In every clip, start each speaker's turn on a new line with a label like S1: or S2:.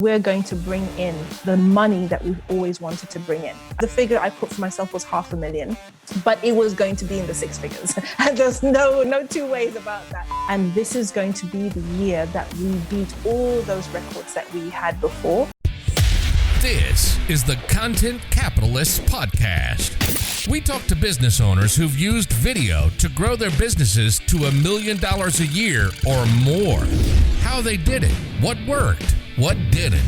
S1: We're going to bring in the money that we've always wanted to bring in. The figure I put for myself was $500,000, but it was going to be in the six figures. And there's no two ways about that. And this is going to be the year that we beat all those records that we had before.
S2: This is the Content Capitalist Podcast. We talk to business owners who've used video to grow their businesses to $1 million a year or more. How they did it, what worked, what didn't.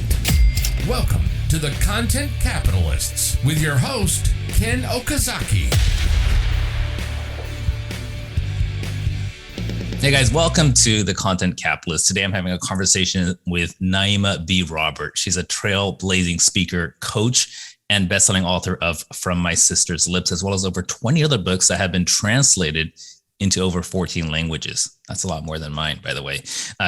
S2: Welcome to the Content Capitalists with your host, Ken Okazaki.
S3: Hey guys, welcome to the Content Capitalist. Today I'm having a conversation with Naima B. Robert. She's a trailblazing speaker, coach, and best-selling author of From My Sister's Lips, as well as over 20 other books that have been translated into over 14 languages. That's a lot more than mine, by the way.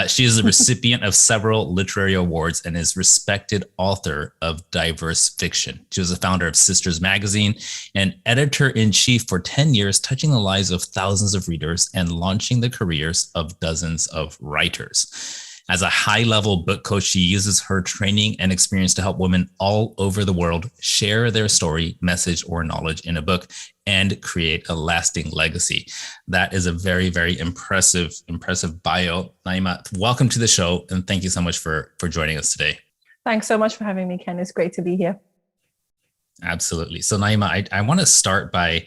S3: She is a recipient of several literary awards and is respected author of diverse fiction. She was the founder of Sisters Magazine and editor-in-chief for 10 years, touching the lives of thousands of readers and launching the careers of dozens of writers. As a high-level book coach, she uses her training and experience to help women all over the world share their story, message, or knowledge in a book and create a lasting legacy. That is a very, very impressive bio. Naima, welcome to the show, and thank you so much for joining us today.
S1: Thanks so much for having me, Ken. It's great to be here.
S3: Absolutely. So Naima, I want to start by,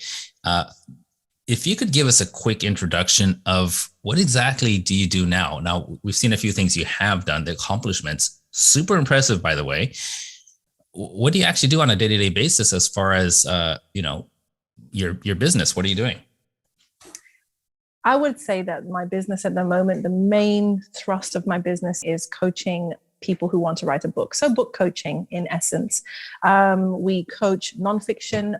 S3: if you could give us a quick introduction of what exactly do you do now? Now, we've seen a few things you have done, the accomplishments, super impressive, by the way. What do you actually do on a day-to-day basis as far as, your business? What are you doing?
S1: I would say that my business at the moment, the main thrust of my business is coaching people who want to write a book. So book coaching in essence. We coach nonfiction,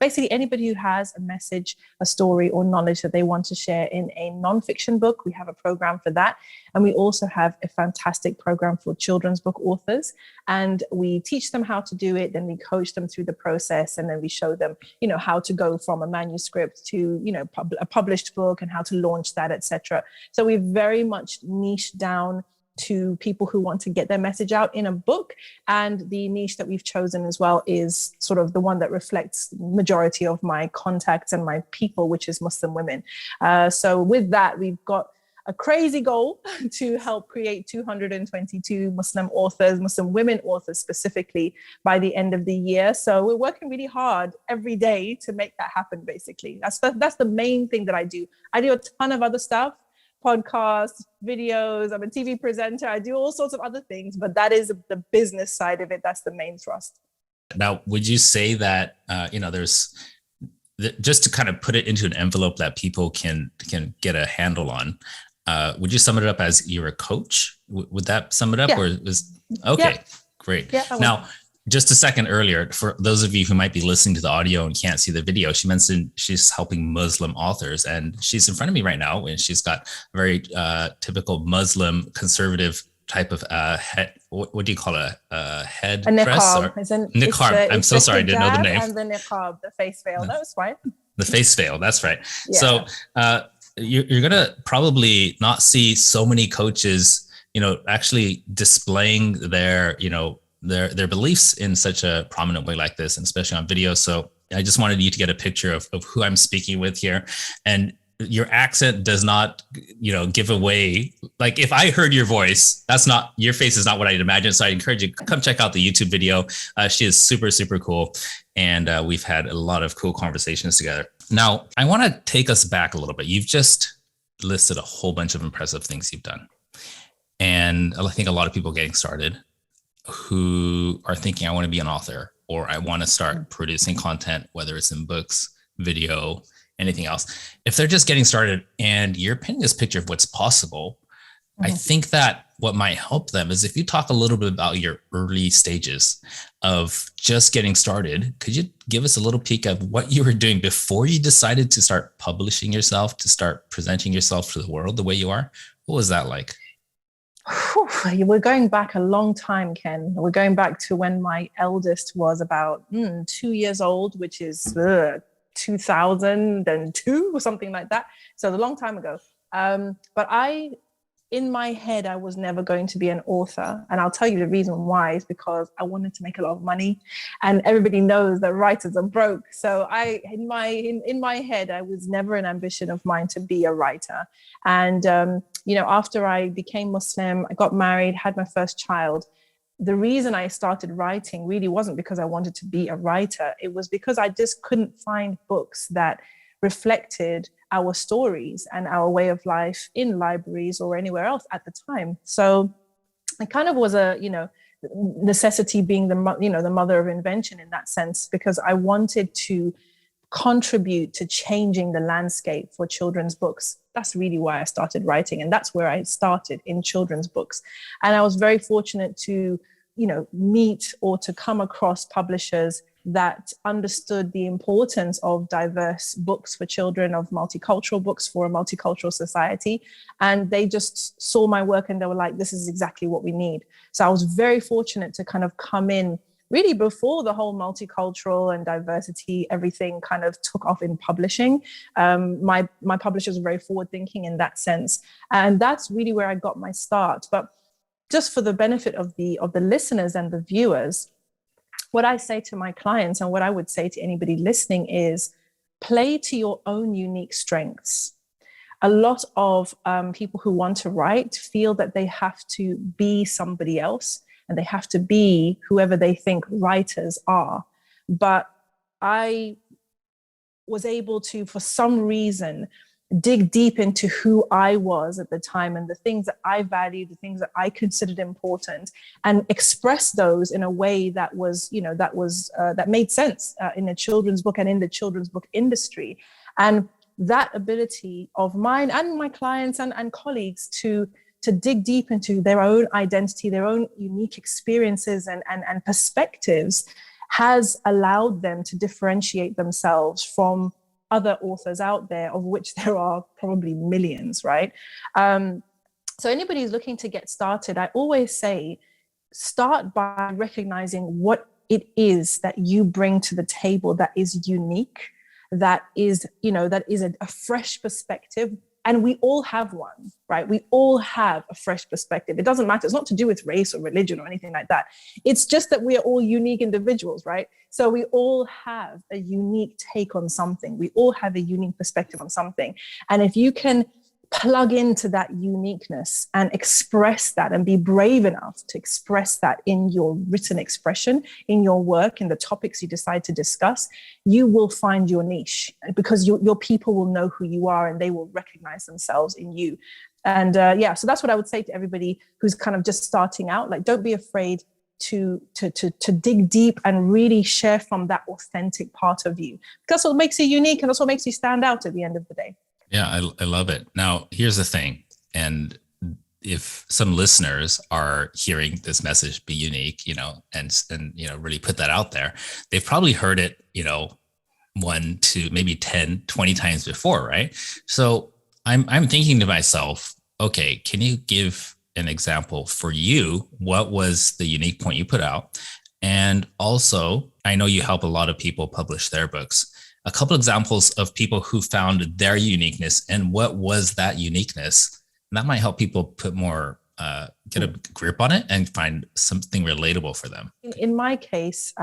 S1: basically anybody who has a message, a story or knowledge that they want to share in a nonfiction book. We have a program for that. And we also have a fantastic program for children's book authors. And we teach them how to do it. Then we coach them through the process. And then we show them, how to go from a manuscript to, a published book and how to launch that, etc. So we've very much niched down to people who want to get their message out in a book. And the niche that we've chosen as well is sort of the one that reflects the majority of my contacts and my people, which is Muslim women. So with that, we've got a crazy goal to help create 222 Muslim authors, Muslim women authors specifically, by the end of the year. So we're working really hard every day to make that happen, basically. That's the main thing that I do. I do a ton of other stuff. Podcasts, videos, I'm a TV presenter, I do all sorts of other things, but that is the business side of it. That's the main thrust.
S3: Now, would you say that, there's, just to kind of put it into an envelope that people can get a handle on, would you sum it up as you're a coach? Would that sum it up?
S1: Yeah.
S3: Or is, okay, yeah. Great.
S1: Yeah,
S3: now, just a second earlier, for those of you who might be listening to the audio and can't see the video, she mentioned she's helping Muslim authors, and she's in front of me right now, and she's got a very typical Muslim conservative type of head. What do you call it? Head
S1: a
S3: dress?
S1: Niqab.
S3: Niqab. I'm so sorry, I didn't know the name.
S1: And the niqab, the face veil. That was fine.
S3: The face veil. That's right.
S1: Yeah.
S3: So you're gonna probably not see so many coaches, actually displaying their, their beliefs in such a prominent way like this, and especially on video. So I just wanted you to get a picture of who I'm speaking with here. And your accent does not, give away, like if I heard your voice, your face is not what I'd imagine. So I encourage you, come check out the YouTube video. She is super, super cool. And we've had a lot of cool conversations together. Now, I want to take us back a little bit. You've just listed a whole bunch of impressive things you've done. And I think a lot of people getting started who are thinking, I want to be an author, or I want to start producing content, whether it's in books, video, anything else. If they're just getting started and you're painting this picture of what's possible, I think that what might help them is if you talk a little bit about your early stages of just getting started. Could you give us a little peek of what you were doing before you decided to start publishing yourself, to start presenting yourself to the world the way you are? What was that like?
S1: We're going back a long time, Ken. We're going back to when my eldest was about 2 years old, which is 2002 or something like that. So a long time ago. But I in my head, I was never going to be an author. And I'll tell you the reason why is because I wanted to make a lot of money. And everybody knows that writers are broke. So in my head, I was never an ambition of mine to be a writer. And, after I became Muslim, I got married, had my first child. The reason I started writing really wasn't because I wanted to be a writer. It was because I just couldn't find books that reflected our stories and our way of life in libraries or anywhere else at the time. So it kind of was a, necessity being the mother of invention in that sense, because I wanted to contribute to changing the landscape for children's books. That's really why I started writing. And that's where I started, in children's books. And I was very fortunate to, meet or to come across publishers that understood the importance of diverse books for children, of multicultural books for a multicultural society. And they just saw my work and they were like, this is exactly what we need. So I was very fortunate to kind of come in really before the whole multicultural and diversity, everything kind of took off in publishing. My publishers were very forward thinking in that sense. And that's really where I got my start. But just for the benefit of the listeners and the viewers, what I say to my clients and what I would say to anybody listening is play to your own unique strengths. A lot of people who want to write feel that they have to be somebody else and they have to be whoever they think writers are. But I was able to, for some reason, dig deep into who I was at the time and the things that I valued, the things that I considered important, and express those in a way that was, that made sense in a children's book and in the children's book industry. And that ability of mine and my clients and colleagues to dig deep into their own identity, their own unique experiences and perspectives has allowed them to differentiate themselves from other authors out there, of which there are probably millions, right? So anybody who's looking to get started, I always say, start by recognizing what it is that you bring to the table that is unique, that is, a fresh perspective. And we all have one, right? We all have a fresh perspective. It doesn't matter. It's not to do with race or religion or anything like that. It's just that we are all unique individuals, right? So we all have a unique take on something. We all have a unique perspective on something. And if you can plug into that uniqueness and express that and be brave enough to express that in your written expression, in your work, in the topics you decide to discuss, you will find your niche, because your people will know who you are and they will recognize themselves in you. And so that's what I would say to everybody who's kind of just starting out. Like, don't be afraid to dig deep and really share from that authentic part of you. That's what makes you unique, and that's what makes you stand out at the end of the day.
S3: Yeah, I love it. Now, here's the thing. And if some listeners are hearing this message, be unique, and really put that out there, they've probably heard it, 1 to maybe 10, 20 times before, right? So I'm thinking to myself, okay, can you give an example for you? What was the unique point you put out? And also, I know you help a lot of people publish their books. A couple examples of people who found their uniqueness and what was that uniqueness. And that might help people put more, get a grip on it and find something relatable for them.
S1: In my case,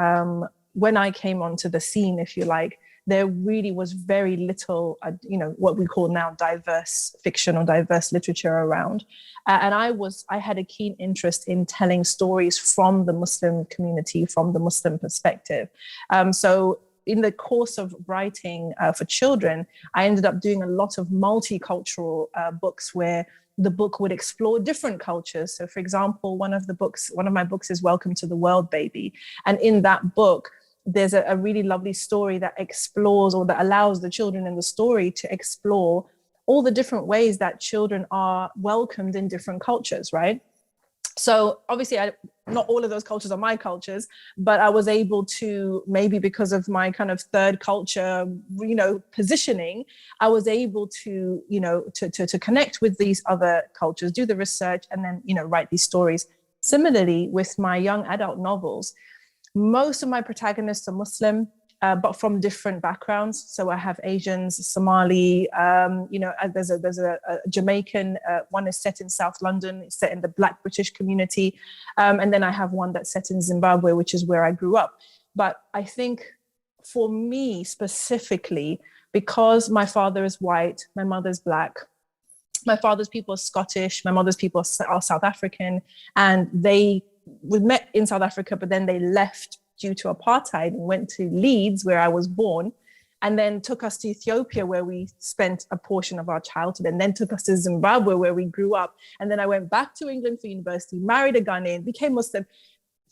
S1: when I came onto the scene, if you like, there really was very little, what we call now diverse fiction or diverse literature around. And I had a keen interest in telling stories from the Muslim community, from the Muslim perspective. So in the course of writing for children, I ended up doing a lot of multicultural books where the book would explore different cultures. So for example, one of my books is Welcome to the World, Baby. And in that book, there's a really lovely story that explores, or that allows the children in the story to explore all the different ways that children are welcomed in different cultures, right? So obviously, not all of those cultures are my cultures, but I was able to, maybe because of my kind of third culture, positioning, I was able to, to connect with these other cultures, do the research, and then, write these stories. Similarly, with my young adult novels, most of my protagonists are Muslim. but from different backgrounds. So I have Asians, Somali, there's a Jamaican, one is set in South London, it's set in the Black British community. And then I have one that's set in Zimbabwe, which is where I grew up. But I think for me specifically, because my father is white, my mother's Black, my father's people are Scottish, my mother's people are South African, and we met in South Africa, but then they left due to apartheid and went to Leeds, where I was born, and then took us to Ethiopia, where we spent a portion of our childhood, and then took us to Zimbabwe, where we grew up. And then I went back to England for university, married a Ghanaian, became Muslim.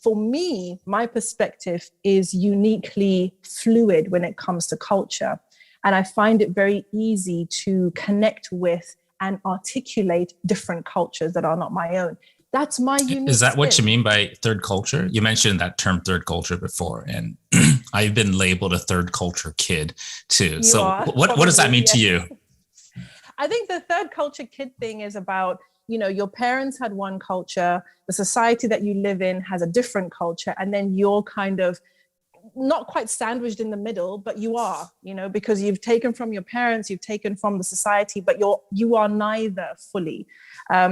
S1: For me, my perspective is uniquely fluid when it comes to culture. And I find it very easy to connect with and articulate different cultures that are not my own. That's my unique
S3: Is that
S1: spin.
S3: what you mean by third culture? You mentioned that term third culture before, and I've been labeled a third culture kid too. What does that mean to you?
S1: I think the third culture kid thing is about, your parents had one culture, the society that you live in has a different culture, and then you're kind of not quite sandwiched in the middle, but you are, because you've taken from your parents, you've taken from the society, but you are neither fully.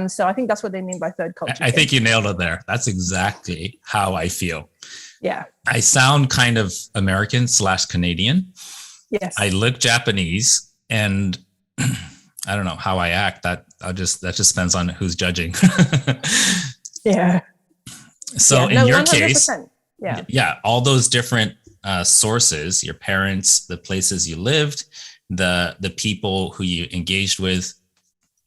S1: So I think that's what they mean by third culture.
S3: I think you nailed it there. That's exactly how I feel.
S1: Yeah.
S3: I sound kind of American / Canadian.
S1: Yes.
S3: I look Japanese, and I don't know how I act. That just depends on who's judging.
S1: Yeah.
S3: So in your 100%. Case,
S1: yeah,
S3: all those different sources, your parents, the places you lived, the people who you engaged with,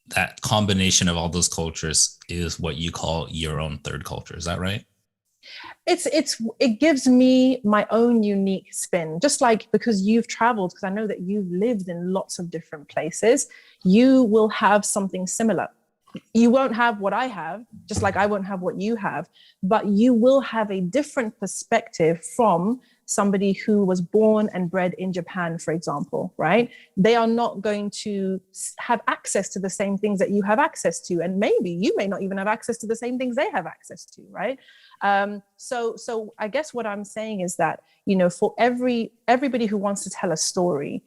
S3: that combination of all those cultures is what you call your own third culture. Is that right?
S1: It gives me my own unique spin, just like because you've traveled, because I know that you've lived in lots of different places, you will have something similar. You won't have what I have, just like I won't have what you have, but you will have a different perspective from somebody who was born and bred in Japan, for example, right? They are not going to have access to the same things that you have access to. And maybe you may not even have access to the same things they have access to, right? So I guess what I'm saying is that, for everybody who wants to tell a story,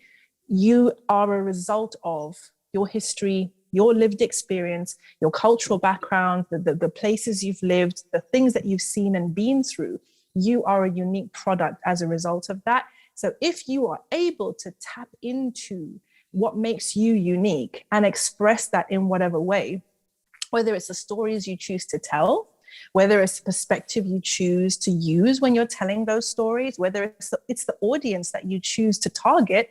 S1: you are a result of your history, your lived experience, your cultural background, the places you've lived, the things that you've seen and been through. You are a unique product as a result of that. So if you are able to tap into what makes you unique and express that in whatever way, whether it's the stories you choose to tell, whether it's the perspective you choose to use when you're telling those stories, whether it's the audience that you choose to target,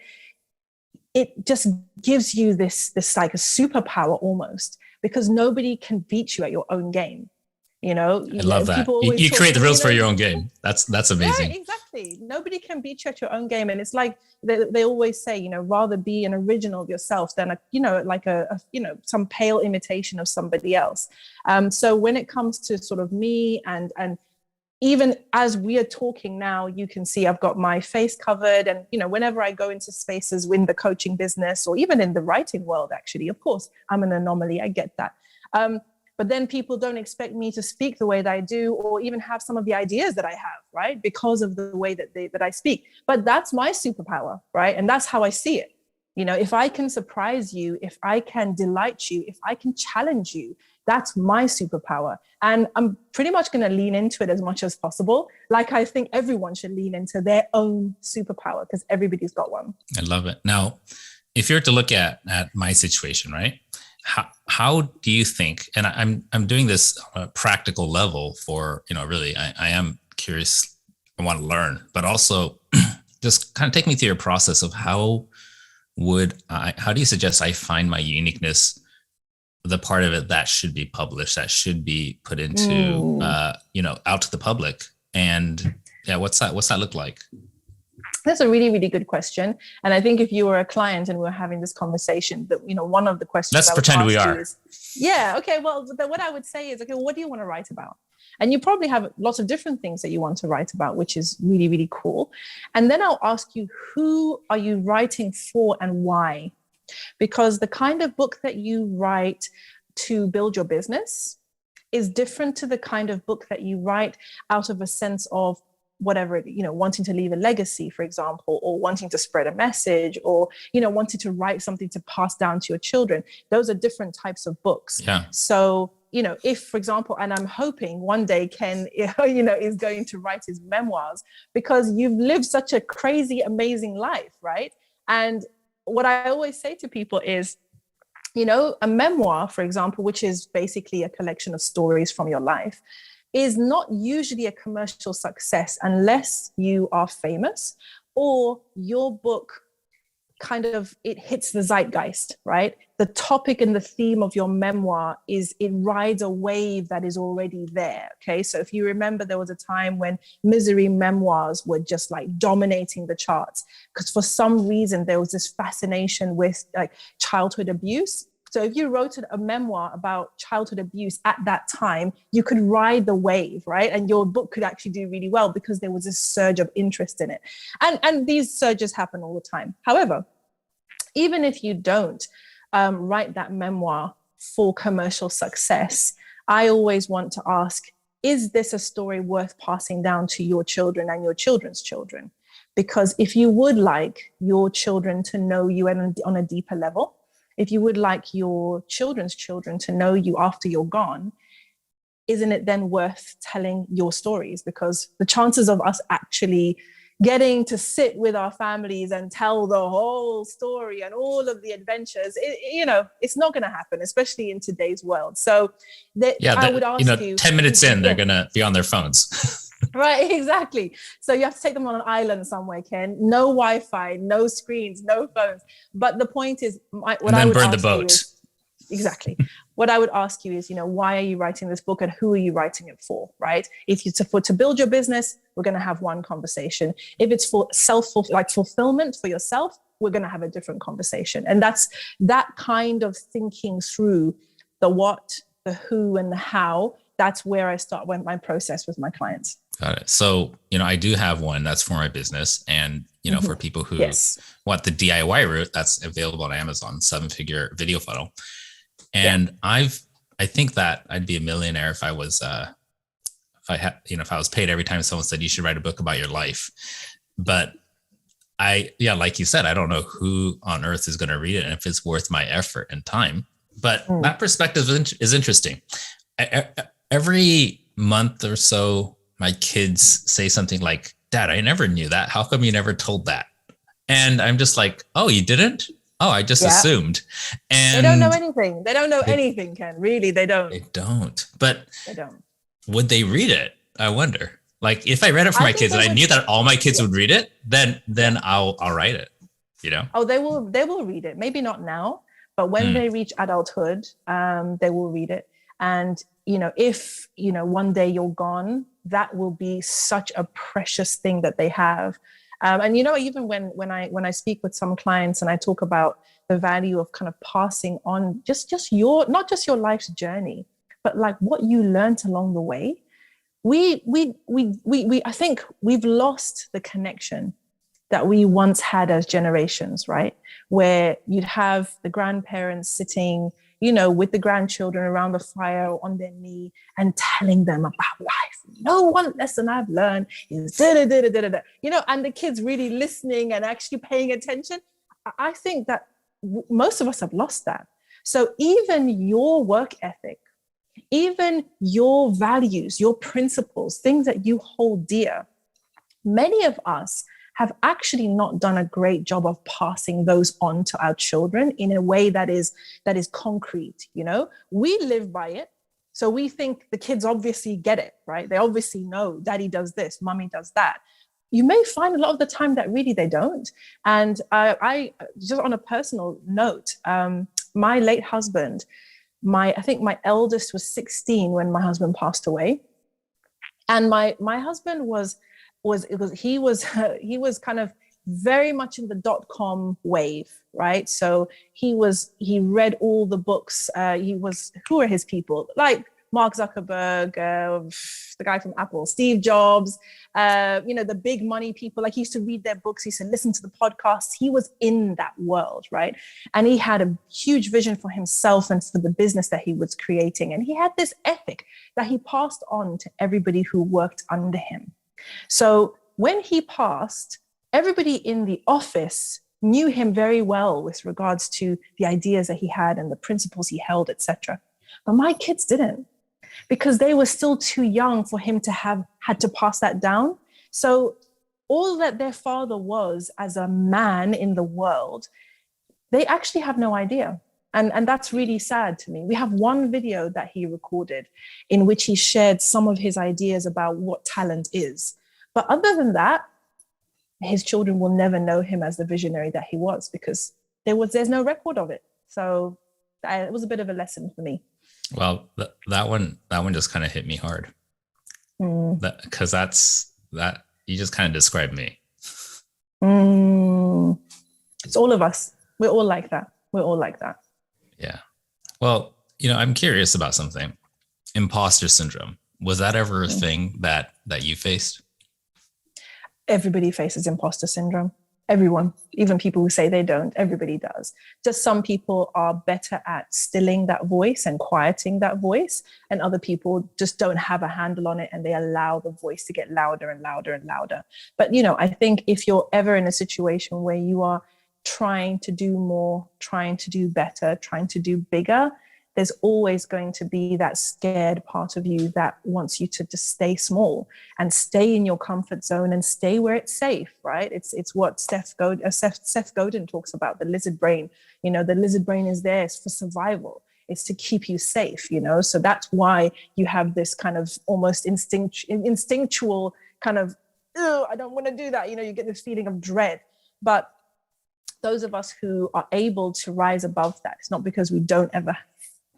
S1: it just gives you this like a superpower almost, because nobody can beat you at your own game. I
S3: love that. You create the rules for your own game. That's amazing.
S1: Yeah, exactly. Nobody can beat you at your own game. And it's like they always say, rather be an original yourself than some pale imitation of somebody else. So when it comes to sort of me and even as we are talking now, you can see I've got my face covered. And, whenever I go into spaces in the coaching business or even in the writing world, actually, of course, I'm an anomaly. I get that. But then people don't expect me to speak the way that I do, or even have some of the ideas that I have, right? Because of the way that I speak. But that's my superpower, right? And that's how I see it. If I can surprise you, if I can delight you, if I can challenge you, that's my superpower. And I'm pretty much going to lean into it as much as possible. Like I think everyone should lean into their own superpower, because everybody's got one.
S3: I love it. Now, if you're to look at my situation, right? How do you think, and I'm doing this on a practical level for, really, I am curious, I want to learn, but also just kind of take me through your process of how do you suggest I find my uniqueness, the part of it that should be published, that should be put into, out to the public? And yeah, what's that look like?
S1: That's a really, really good question. And I think if you were a client and we were having this conversation, that, one of the questions
S3: let's pretend we are.
S1: Well, what I would say is, okay, what do you want to write about? And you probably have lots of different things that you want to write about, which is really, really cool. And then I'll ask you, who are you writing for and why? Because the kind of book that you write to build your business is different to the kind of book that you write out of a sense of whatever, wanting to leave a legacy, for example, or wanting to spread a message, or, wanting to write something to pass down to your children. Those are different types of books.
S3: Yeah.
S1: So, if, for example, and I'm hoping one day Ken, is going to write his memoirs, because you've lived such a crazy, amazing life, right? And what I always say to people is, a memoir, for example, which is basically a collection of stories from your life, is not usually a commercial success unless you are famous, or your book kind of, it hits the zeitgeist, right? The topic and the theme of your memoir it rides a wave that is already there. Okay. So if you remember, there was a time when misery memoirs were just like dominating the charts, because for some reason there was this fascination with like childhood abuse. So if you wrote a memoir about childhood abuse at that time, you could ride the wave, right? And your book could actually do really well because there was this surge of interest in it. And these surges happen all the time. However, even if you don't write that memoir for commercial success, I always want to ask, is this a story worth passing down to your children and your children's children? Because if you would like your children to know you on a deeper level, if you would like your children's children to know you after you're gone, isn't it then worth telling your stories? Because the chances of us actually getting to sit with our families and tell the whole story and all of the adventures, it's not going to happen, especially in today's world. So I would ask you,
S3: 10 minutes in, they're going to be on their phones.
S1: Right, exactly. So you have to take them on an island somewhere, Ken. No Wi-Fi, no screens, no phones. But the point is,
S3: burn the boat.
S1: Exactly. What I would ask you is, why are you writing this book and who are you writing it for, right? If it's to build your business, we're going to have one conversation. If it's for fulfillment for yourself, we're going to have a different conversation. And that's that kind of thinking through the what, the who, and the how. That's where I start my process with my clients.
S3: Got it. So, I do have one that's for my business, and, for people who want the DIY route, that's available on Amazon, 7-figure video funnel. And I think that I'd be a millionaire if I was, if I was paid every time someone said you should write a book about your life. But like you said, I don't know who on earth is going to read it and if it's worth my effort and time. But that perspective is interesting. Every month or so, my kids say something like, "Dad, I never knew that. How come you never told that?" And I'm just like, "Oh, you didn't? Oh, I just assumed." And
S1: they don't know anything. They don't know anything, Ken. Really, they don't.
S3: They don't. But
S1: they don't.
S3: Would they read it? I wonder. Like, if I read it for my kids and I knew that all my kids would read it, then I'll write it.
S1: Oh, they will read it. Maybe not now, but when they reach adulthood, they will read it. And if one day you're gone, that will be such a precious thing that they have. And even when I speak with some clients and I talk about the value of kind of passing on just not just your life's journey, but like what you learned along the way, we I think we've lost the connection that we once had as generations, right? Where you'd have the grandparents sitting, with the grandchildren around the fire on their knee and telling them about life. One lesson I've learned is da-da-da-da-da-da, and the kids really listening and actually paying attention. I think that most of us have lost that. So even your work ethic, even your values, your principles, things that you hold dear, many of us have actually not done a great job of passing those on to our children in a way that is concrete. We live by it. So we think the kids obviously get it, right? They obviously know daddy does this, mommy does that. You may find a lot of the time that really they don't. And I just on a personal note, my late husband, I think my eldest was 16 when my husband passed away. And my husband he was kind of very much in the .com wave, right? So he read all the books. Who are his people? Like Mark Zuckerberg, the guy from Apple, Steve Jobs, the big money people. Like, he used to read their books, he used to listen to the podcasts. He was in that world, right? And he had a huge vision for himself and for the business that he was creating. And he had this ethic that he passed on to everybody who worked under him. So when he passed, everybody in the office knew him very well with regards to the ideas that he had and the principles he held, etc. But my kids didn't, because they were still too young for him to have had to pass that down. So all that their father was as a man in the world, they actually have no idea. And that's really sad to me. We have one video that he recorded in which he shared some of his ideas about what talent is. But other than that, his children will never know him as the visionary that he was, because there's no record of it. So it was a bit of a lesson for me.
S3: Well, that one just kind of hit me hard. Because that you just kind of described me.
S1: It's all of us. We're all like that. We're all like that.
S3: Yeah. Well, I'm curious about something. Imposter syndrome. Was that ever a thing that you faced?
S1: Everybody faces imposter syndrome. Everyone, even people who say they don't, everybody does. Just some people are better at stilling that voice and quieting that voice, and other people just don't have a handle on it and they allow the voice to get louder and louder and louder. But, I think if you're ever in a situation where you are trying to do more, trying to do better, trying to do bigger, there's always going to be that scared part of you that wants you to just stay small and stay in your comfort zone and stay where it's safe, right? It's what Seth Godin talks about, the lizard brain. The lizard brain is there for survival. It's to keep you safe, So that's why you have this kind of almost instinctual kind of, I don't want to do that. You get this feeling of dread. But those of us who are able to rise above that, it's not because we don't ever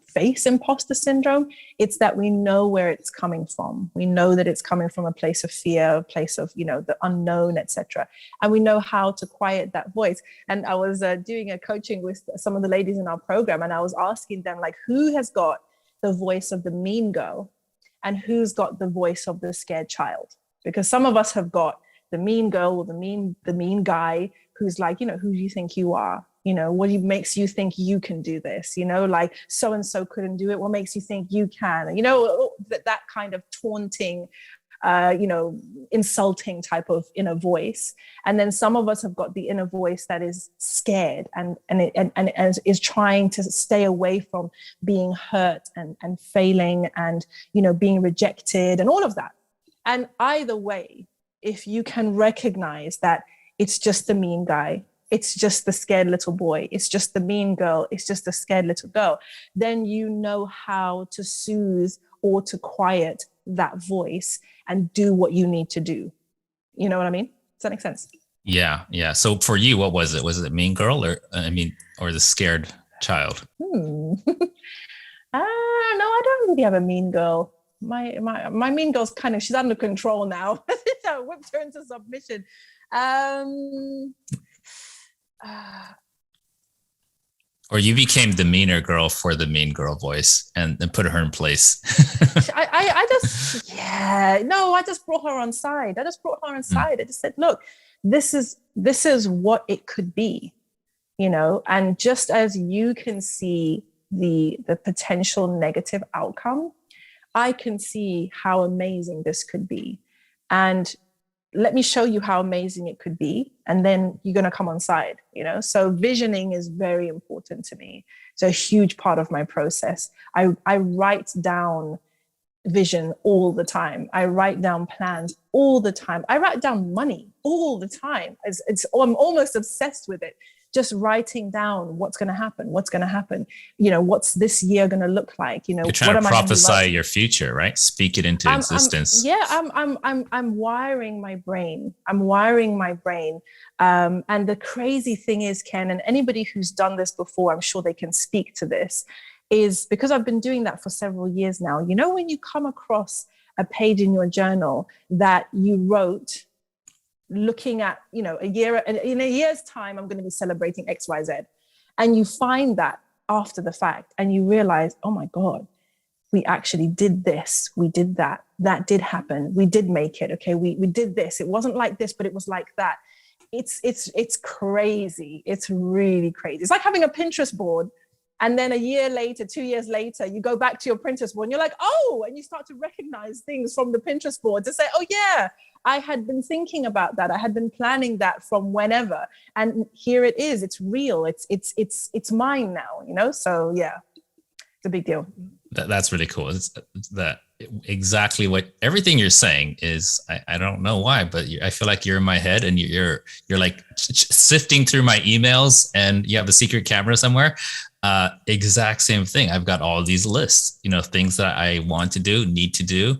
S1: face imposter syndrome, it's that we know where it's coming from. We know that it's coming from a place of fear, a place of, the unknown, etc. And we know how to quiet that voice. And I was doing a coaching with some of the ladies in our program, and I was asking them, like, who has got the voice of the mean girl and who's got the voice of the scared child? Because some of us have got the mean girl or the mean guy who's like, who do you think you are? What makes you think you can do this? Like so-and-so couldn't do it. What makes you think you can? That kind of taunting, insulting type of inner voice. And then some of us have got the inner voice that is scared and is trying to stay away from being hurt and failing and, being rejected and all of that. And either way, if you can recognize that it's just the mean guy, it's just the scared little boy, it's just the mean girl, it's just the scared little girl, then you know how to soothe or to quiet that voice and do what you need to do. You know what I mean? Does that make sense?
S3: Yeah. So for you, what was it? Was it mean girl or the scared child?
S1: No, I don't really have a mean girl. My mean girl's she's under control now. I whipped her into submission.
S3: Or you became the meaner girl for the mean girl voice and put her in place.
S1: I just brought her on side. I just said, look, this is what it could be, and just as you can see the potential negative outcome, I can see how amazing this could be. And let me show you how amazing it could be. And then you're going to come on side, So visioning is very important to me. It's a huge part of my process. I write down vision all the time. I write down plans all the time. I write down money all the time. I'm almost obsessed with it. Just writing down what's going to happen, what's this year going to look like,
S3: You're trying to prophesy your future, right? Speak it into existence.
S1: I'm wiring my brain. And the crazy thing is, Ken, and anybody who's done this before, I'm sure they can speak to this, is because I've been doing that for several years now. When you come across a page in your journal that you wrote looking at, in a year's time, I'm going to be celebrating XYZ. And you find that after the fact and you realize, oh my God, we actually did this. We did that. That did happen. We did make it. Okay. We did this. It wasn't like this, but it was like that. It's crazy. It's really crazy. It's like having a Pinterest board. And then a year later, 2 years later, you go back to your Pinterest board and you're like, oh, and you start to recognize things from the Pinterest board to say, oh yeah, I had been thinking about that. I had been planning that from whenever, and here it is. It's real. It's mine now, you know? So yeah, it's a big deal.
S3: That's really cool. It's that exactly what everything you're saying is. I don't know why, but I feel like you're in my head and you're like sifting through my emails and you have a secret camera somewhere. Exact same thing. I've got all these lists, you know, things that I want to do, need to do.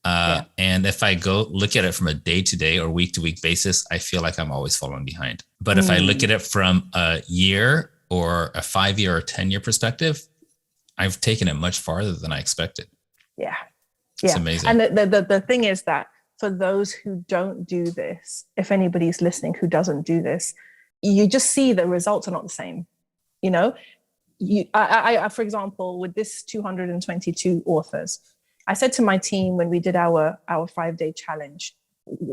S3: And if I go look at it from a day-to-day or week-to-week basis, I feel like I'm always falling behind. But if I look at it from a year or a 5-year or 10-year perspective, I've taken it much farther than I expected.
S1: Yeah.
S3: It's amazing.
S1: And the thing is that for those who don't do this, if anybody's listening who doesn't do this, you just see the results are not the same. You know, I for example, with this 222 authors, I said to my team when we did our 5-day challenge,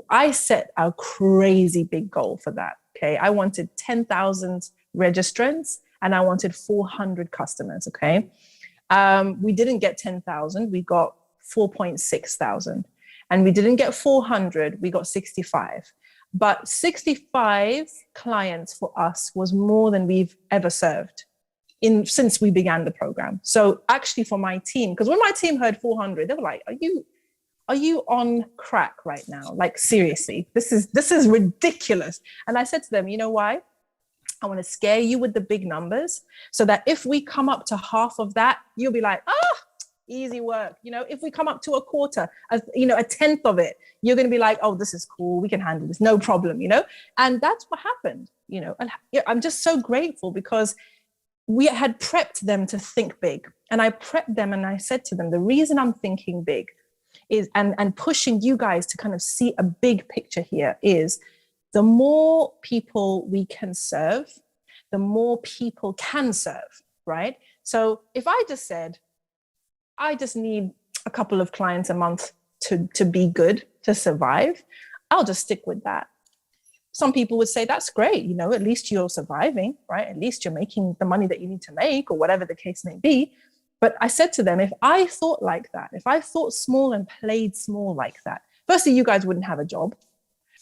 S1: I set a crazy big goal for that. Okay. I wanted 10,000 registrants and I wanted 400 customers. Okay. We didn't get 10,000. We got 4.6 thousand. And we didn't get 400. We got 65. But 65 clients for us was more than we've ever served since we began the program. So actually for my team, because when my team heard 400, they were like, are you on crack right now? Like, seriously, this is ridiculous. And I said to them, you know why? I want to scare you with the big numbers so that if we come up to half of that, you'll be like, easy work. You know, if we come up to a quarter, a tenth of it, you're going to be like, oh, this is cool. We can handle this. No problem, you know? And that's what happened, you know, and I'm just so grateful because we had prepped them to think big. And I prepped them and I said to them, the reason I'm thinking big is, and pushing you guys to kind of see a big picture here is, the more people we can serve, the more people can serve, right? So if I just said, I just need a couple of clients a month to be good, to survive, I'll just stick with that. Some people would say, that's great, you know, at least you're surviving, right? At least you're making the money that you need to make or whatever the case may be. But I said to them, if I thought like that, if I thought small and played small like that, firstly, you guys wouldn't have a job,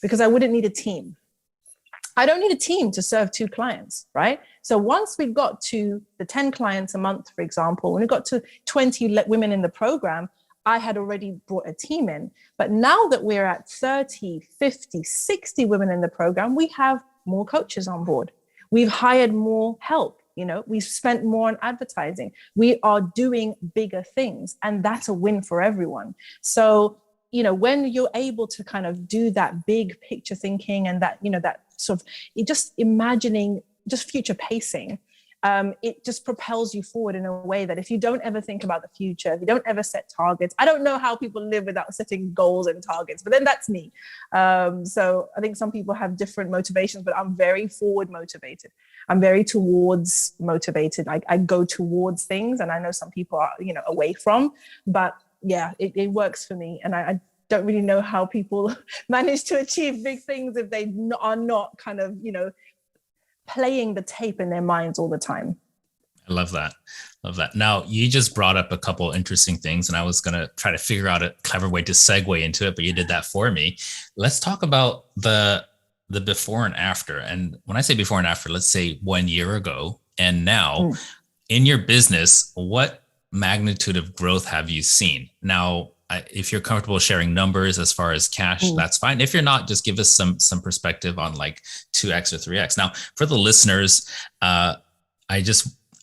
S1: because I wouldn't need a team. I don't need a team to serve 2 clients, right? So once we got to the 10 clients a month, for example, when we got to 20 women in the program, I had already brought a team in. But now that we're at 30, 50, 60 women in the program, we have more coaches on board. We've hired more help. You know, we've spent more on advertising. We are doing bigger things, and that's a win for everyone. So, you know, when you're able to kind of do that big picture thinking and that, you know, that sort of just imagining, just future pacing, it just propels you forward in a way that if you don't ever think about the future, if you don't ever set targets, I don't know how people live without setting goals and targets, but then that's me. So I think some people have different motivations, but I'm very forward motivated. I'm very towards motivated. I go towards things, and I know some people are, you know, away from, but yeah, it works for me. And I don't really know how people manage to achieve big things if they are not kind of, you know, playing the tape in their minds all the time.
S3: I love that. Love that. Now, you just brought up a couple interesting things, and I was going to try to figure out a clever way to segue into it, but you did that for me. Let's talk about the before and after. And when I say before and after, let's say 1 year ago and now in your business, what magnitude of growth have you seen? Now, if you're comfortable sharing numbers as far as cash, that's fine. If you're not, just give us some perspective on like 2x or 3x. Now, for the listeners, I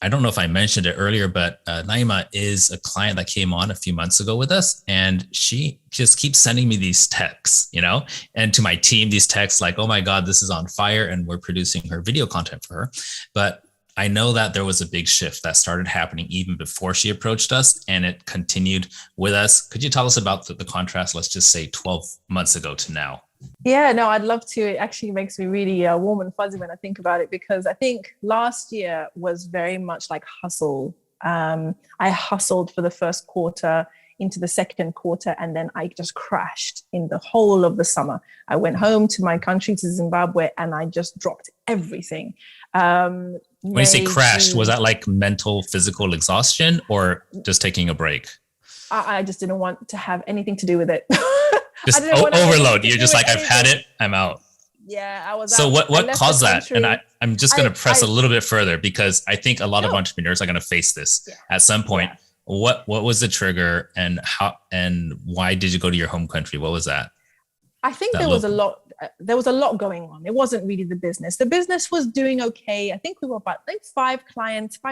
S3: don't know if I mentioned it earlier, but Naima is a client that came on a few months ago with us, and she just keeps sending me these texts, you know, and to my team, these texts like, oh my God, this is on fire, and we're producing her video content for her. But I know that there was a big shift that started happening even before she approached us, and it continued with us. Could you tell us about the contrast, let's just say 12 months ago to now?
S1: Yeah, no, I'd love to. It actually makes me really warm and fuzzy when I think about it, because I think last year was very much like hustle. I hustled for the first quarter into the second quarter, and then I just crashed in the whole of the summer. I went home to my country, to Zimbabwe, and I just dropped everything. When
S3: you say crashed, was that like mental, physical exhaustion or just taking a break?
S1: I just didn't want to have anything to do with it.
S3: Just overload. You're just like, I've had it. I'm out.
S1: Yeah, I was.
S3: So
S1: out.
S3: what caused that? And I'm just going to press a little bit further, because I think a lot of entrepreneurs are going to face this at some point. Yeah. What was the trigger, and why did you go to your home country? What was that?
S1: I think there was a lot going on. It wasn't really the business. The business was doing okay. I think we were about 5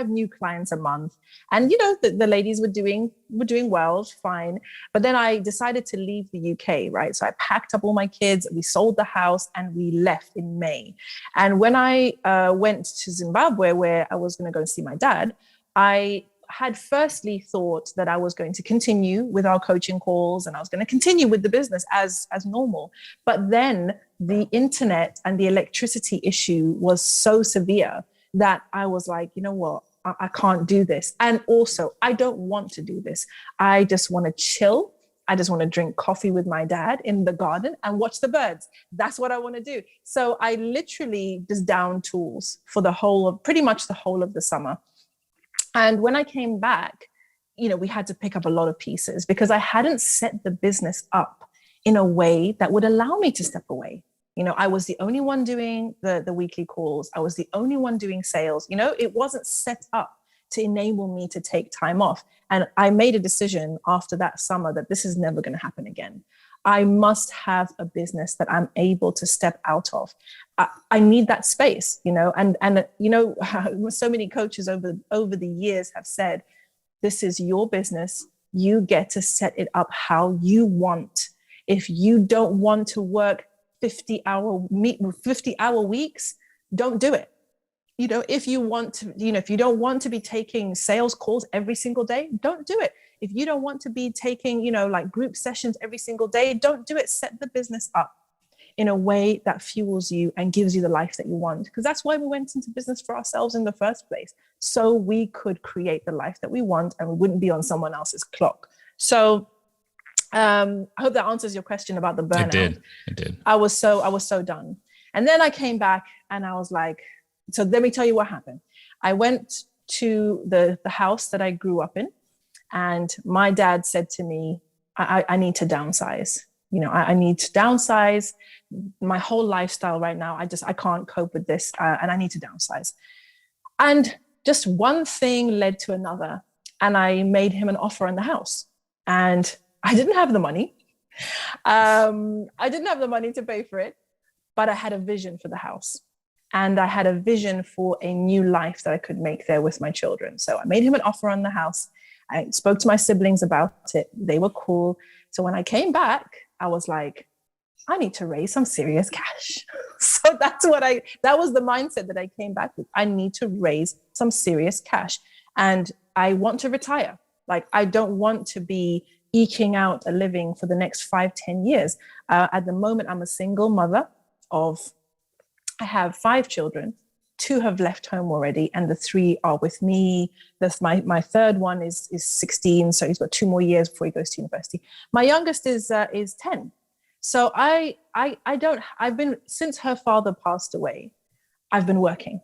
S1: new clients a month. And, the ladies were doing well, fine. But then I decided to leave the UK, right? So I packed up all my kids, we sold the house, and we left in May. And when I went to Zimbabwe, where I was going to go and see my dad, I had firstly thought that I was going to continue with our coaching calls and I was going to continue with the business as normal. But then the internet and the electricity issue was so severe that I was like, you know what, I can't do this. And also, I don't want to do this. I just want to chill. I just want to drink coffee with my dad in the garden and watch the birds. That's what I want to do. So I literally just downed tools for pretty much the whole of the summer. And when I came back, we had to pick up a lot of pieces because I hadn't set the business up in a way that would allow me to step away. I was the only one doing the weekly calls. I was the only one doing sales. It wasn't set up to enable me to take time off. And I made a decision after that summer that this is never going to happen again. I must have a business that I'm able to step out of. I need that space, and so many coaches over the years have said, this is your business. You get to set it up how you want. If you don't want to work 50-hour weeks, don't do it. If you want to, if you don't want to be taking sales calls every single day, don't do it. If you don't want to be taking, like group sessions every single day, don't do it. Set the business up in a way that fuels you and gives you the life that you want. Because that's why we went into business for ourselves in the first place. So we could create the life that we want and we wouldn't be on someone else's clock. So I hope that answers your question about the burnout.
S3: It did.
S1: I was so done. And then I came back and I was like, so let me tell you what happened. I went to the house that I grew up in. And my dad said to me, I need to downsize. I need to downsize. My whole lifestyle right now, I can't cope with this. And I need to downsize. And just one thing led to another. And I made him an offer on the house. And I didn't have the money. I didn't have the money to pay for it, but I had a vision for the house. And I had a vision for a new life that I could make there with my children. So I made him an offer on the house. I spoke to my siblings about it. They were cool. So when I came back, I was like, I need to raise some serious cash. So that was the mindset that I came back with. I need to raise some serious cash. And I want to retire. Like, I don't want to be eking out a living for the next 5-10 years. At the moment, I'm a single mother I have 5 children. 2 have left home already, and the 3 are with me. My third one is 16, so he's got 2 more years before he goes to university. My youngest is 10. So I've been, since her father passed away, I've been working,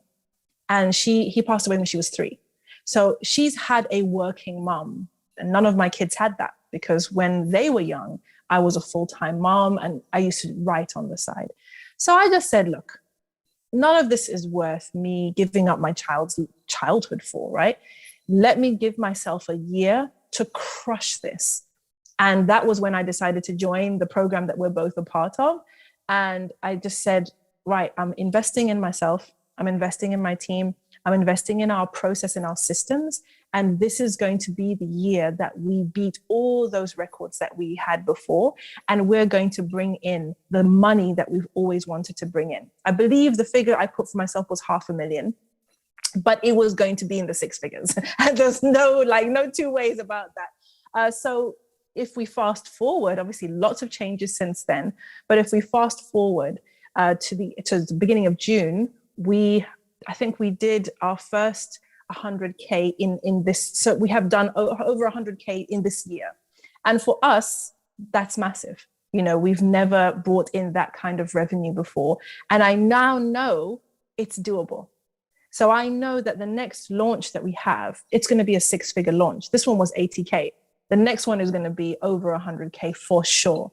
S1: and he passed away when she was 3. So she's had a working mom, and none of my kids had that, because when they were young, I was a full-time mom and I used to write on the side. So I just said, look, none of this is worth me giving up my child's childhood for, right? Let me give myself a year to crush this. And that was when I decided to join the program that we're both a part of. And I just said, right, I'm investing in myself. I'm investing in my team. I'm investing in our process and our systems. And this is going to be the year that we beat all those records that we had before. And we're going to bring in the money that we've always wanted to bring in. I believe the figure I put for myself was $500,000, but it was going to be in the 6 figures. And there's no 2 ways about that. So if we fast forward, obviously lots of changes since then, but if we fast forward to the beginning of June, I think we did our first 100K in this. So we have done over 100K in this year. And for us, that's massive. We've never brought in that kind of revenue before. And I now know it's doable. So I know that the next launch that we have, it's going to be a 6-figure launch. This one was 80K. The next one is going to be over 100K for sure.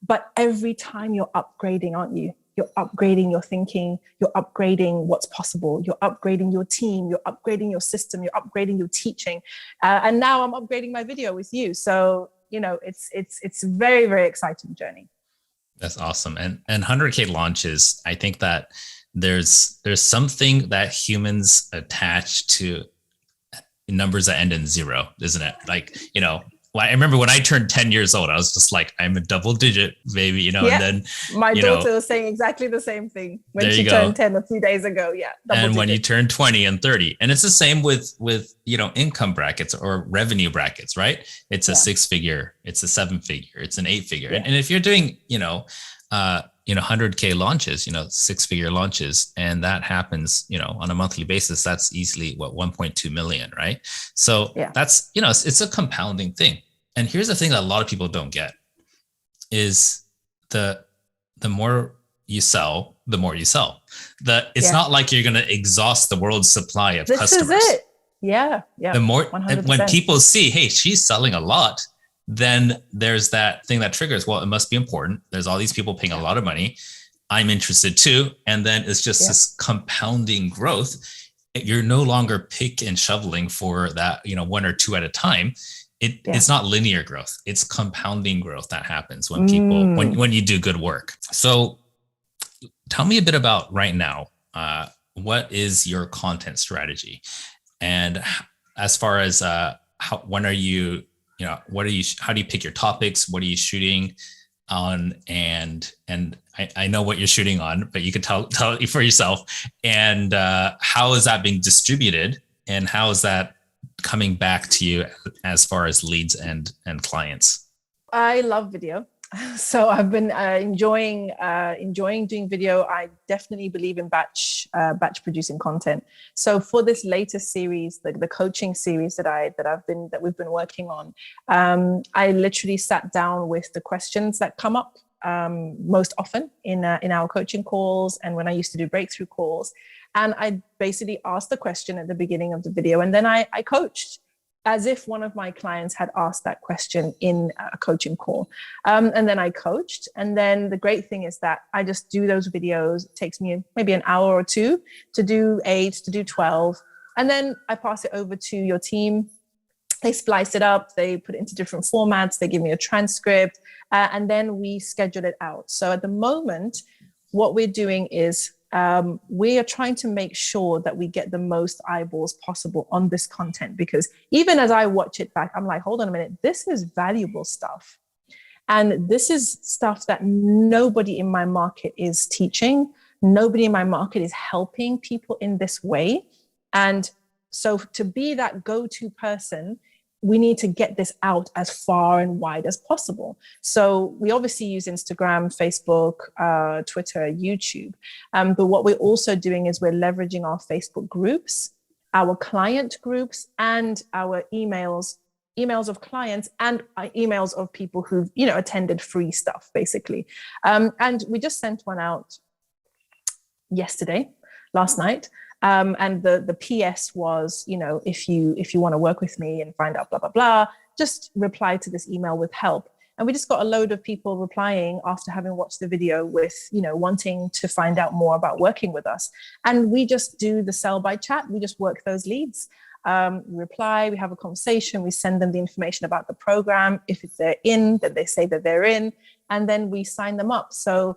S1: But every time you're upgrading, aren't you? You're upgrading your thinking, you're upgrading what's possible, you're upgrading your team, you're upgrading your system, you're upgrading your teaching. And now I'm upgrading my video with you. So, it's a very, very exciting journey.
S3: That's awesome. And 100K launches, I think that there's something that humans attach to numbers that end in 0, isn't it? Like, I remember when I turned 10 years old, I was just like, I'm a double digit baby, and then
S1: my daughter was saying exactly the same thing when she turned 10 a few days ago. Yeah.
S3: And when you turn 20 and 30, and it's the same with income brackets or revenue brackets, right? It's a 6-figure, it's a 7-figure, it's an 8-figure. Yeah. And if you're doing, 100K launches, 6-figure launches, and that happens, on a monthly basis, that's easily 1.2 million, right? So that's, it's a compounding thing. And here's the thing that a lot of people don't get is the more you sell, the more you sell. It's not like you're going to exhaust the world's supply of customers.
S1: This is it. Yeah.
S3: The more,
S1: 100%.
S3: When people see, hey, she's selling a lot, then there's that thing that triggers, well, it must be important. There's all these people paying a lot of money. I'm interested too. And then it's just this compounding growth. You're no longer pick and shoveling for that, 1 or 2 at a time. It's not linear growth. It's compounding growth that happens when people, when you do good work. So tell me a bit about right now, what is your content strategy? And as far as how do you pick your topics? What are you shooting on? And I know what you're shooting on, but you can tell it for yourself. And how is that being distributed? And how is that coming back to you as far as leads and clients?
S1: I love video. So I've been enjoying doing video. I definitely believe in batch producing content. So for this latest series, the coaching series that we've been working on, I literally sat down with the questions that come up most often in our coaching calls and when I used to do breakthrough calls. And I basically asked the question at the beginning of the video, and then I coached as if one of my clients had asked that question in a coaching call. And then I coached. And then the great thing is that I just do those videos. It takes me maybe an hour or 2 to do 8, to do 12. And then I pass it over to your team. They splice it up. They put it into different formats. They give me a transcript. And then we schedule it out. So at the moment, what we're doing is we are trying to make sure that we get the most eyeballs possible on this content, because even as I watch it back, I'm like, hold on a minute, this is valuable stuff. And this is stuff that nobody in my market is teaching. Nobody in my market is helping people in this way. And so to be that go-to person, we need to get this out as far and wide as possible. So we obviously use Instagram, Facebook, Twitter, YouTube. But what we're also doing is we're leveraging our Facebook groups, our client groups, and our emails of clients and emails of people who've, attended free stuff, basically. And we just sent one out last night. And the PS was, if you want to work with me and find out blah, blah, blah, just reply to this email with help. And we just got a load of people replying after having watched the video with, wanting to find out more about working with us. And we just do the sell by chat. We just work those leads. We reply, we have a conversation, we send them the information about the program. If they're in, then they say that they're in, and then we sign them up. So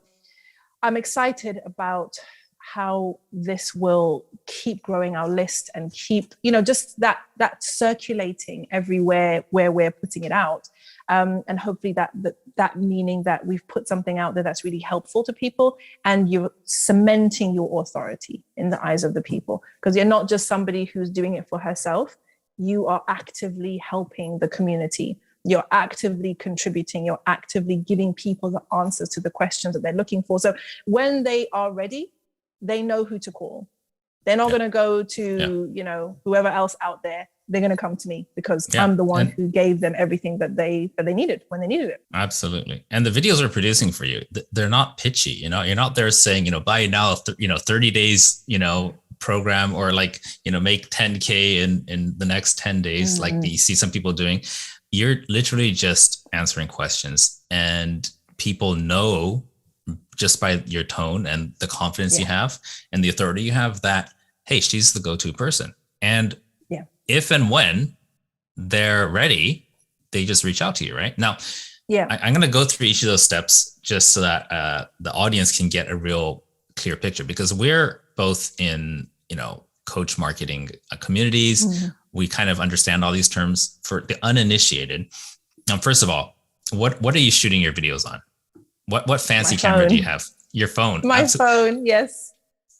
S1: I'm excited about how this will keep growing our list and keep, just that circulating everywhere where we're putting it out. And hopefully that meaning that we've put something out there that's really helpful to people, and you're cementing your authority in the eyes of the people, because you're not just somebody who's doing it for herself. You are actively helping the community. You're actively contributing. You're actively giving people the answers to the questions that they're looking for. So when they are ready, they know who to call. They're not going to go to, whoever else out there. They're going to come to me because I'm the one who gave them everything that they needed when they needed it. Absolutely.
S3: And the videos we're producing for you, they're not pitchy. You're not there saying, buy now, 30 days, program, or make 10K in the next 10 days, like you see some people doing. You're literally just answering questions and people know just by your tone and the confidence you have and the authority you have that, hey, she's the go-to person. And if and when they're ready, they just reach out to you, right? Now, I'm going to go through each of those steps just so that the audience can get a real clear picture, because we're both in, coach marketing communities. Mm-hmm. We kind of understand all these terms. For the uninitiated, first of all, what are you shooting your videos on? What fancy camera do you have? Your phone.
S1: My phone, yes.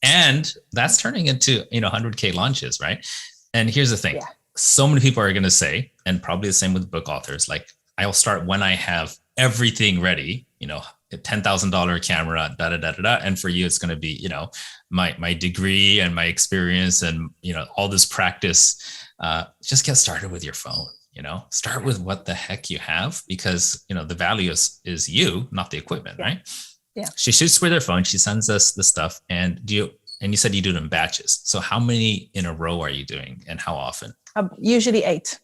S3: And that's turning into 100K launches, right? And here's the thing. So many people are going to say, and probably the same with book authors, like, I'll start when I have everything ready, a $10,000 camera, And for you, it's going to be, my degree and my experience and, all this practice. Just get started with your phone, start with what the heck you have, because, the value is you, not the equipment, right? Yeah. She shoots with her phone. She sends us the stuff. And you said you do it in batches. So how many in a row are you doing and how often?
S1: Usually eight.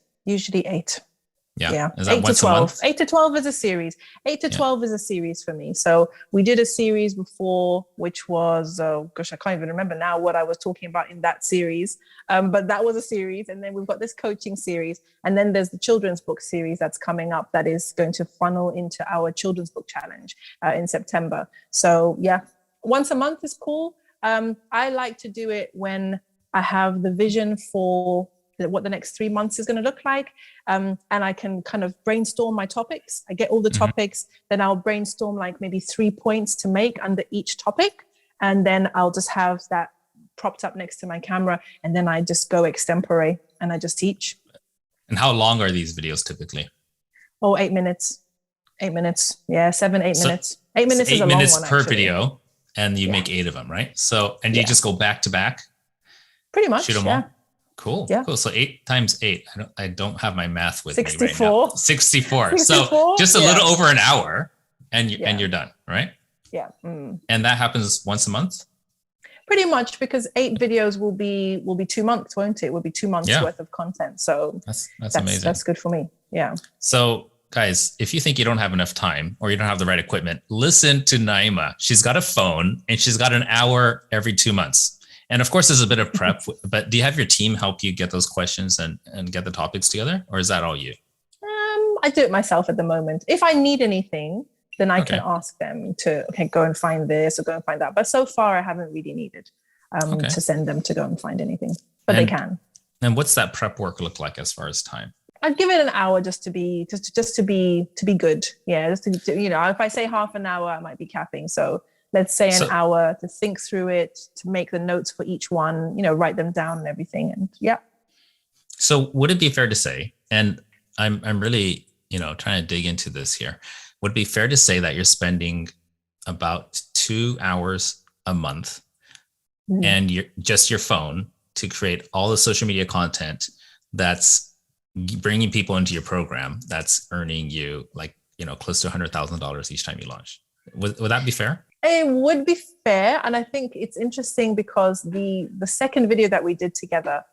S1: Yeah.
S3: Is that
S1: 8
S3: once
S1: to 12.
S3: a month?
S1: 8 to 12 is a series. 8 to 12 is a series for me. So we did a series before, which was, I can't even remember now what I was talking about in that series. But that was a series. And then we've got this coaching series. And then there's the children's book series that's coming up that is going to funnel into our children's book challenge in September. So once a month is cool. I like to do it when I have the vision for what the next 3 months is going to look like. And I can kind of brainstorm my topics. I get all the topics, then I'll brainstorm like maybe 3 points to make under each topic. And then I'll just have that propped up next to my camera. And then I just go extempore and I just teach.
S3: And how long are these videos typically?
S1: 8 minutes. 8 minutes. Yeah, 7, 8 minutes. 8 minutes is a long one. 8 minutes
S3: per video. And you make 8 of them, right? So, and you just go back to back?
S1: Pretty much,
S3: shoot them all? Cool. Yeah. Cool. So 8 times 8. I don't have my math with
S1: 64.
S3: me right now. 64. So just a little over an hour and you're done, right?
S1: Yeah.
S3: And that happens once a month?
S1: Pretty much, because 8 videos will be 2 months, won't it? It will be 2 months worth of content. So that's amazing. That's good for me. Yeah.
S3: So guys, if you think you don't have enough time or you don't have the right equipment, listen to Naima. She's got a phone and she's got an hour every 2 months. And of course, there's a bit of prep, but do you have your team help you get those questions and get the topics together? Or is that all you?
S1: I do it myself at the moment. If I need anything, then I can ask them to, go and find this or go and find that. But so far, I haven't really needed to send them to go and find anything, but they can.
S3: And what's that prep work look like as far as time?
S1: I'd give it an hour just to be good. Yeah. Just to, if I say half an hour, I might be capping. So let's say an hour to think through it, to make the notes for each one, write them down and everything. And
S3: So would it be fair to say, and I'm really, trying to dig into this here, would it be fair to say that you're spending about 2 hours a month and your phone to create all the social media content that's bringing people into your program, that's earning you close to $100,000 each time you launch? Would that be fair?
S1: It would be fair. And I think it's interesting because the second video that we did together,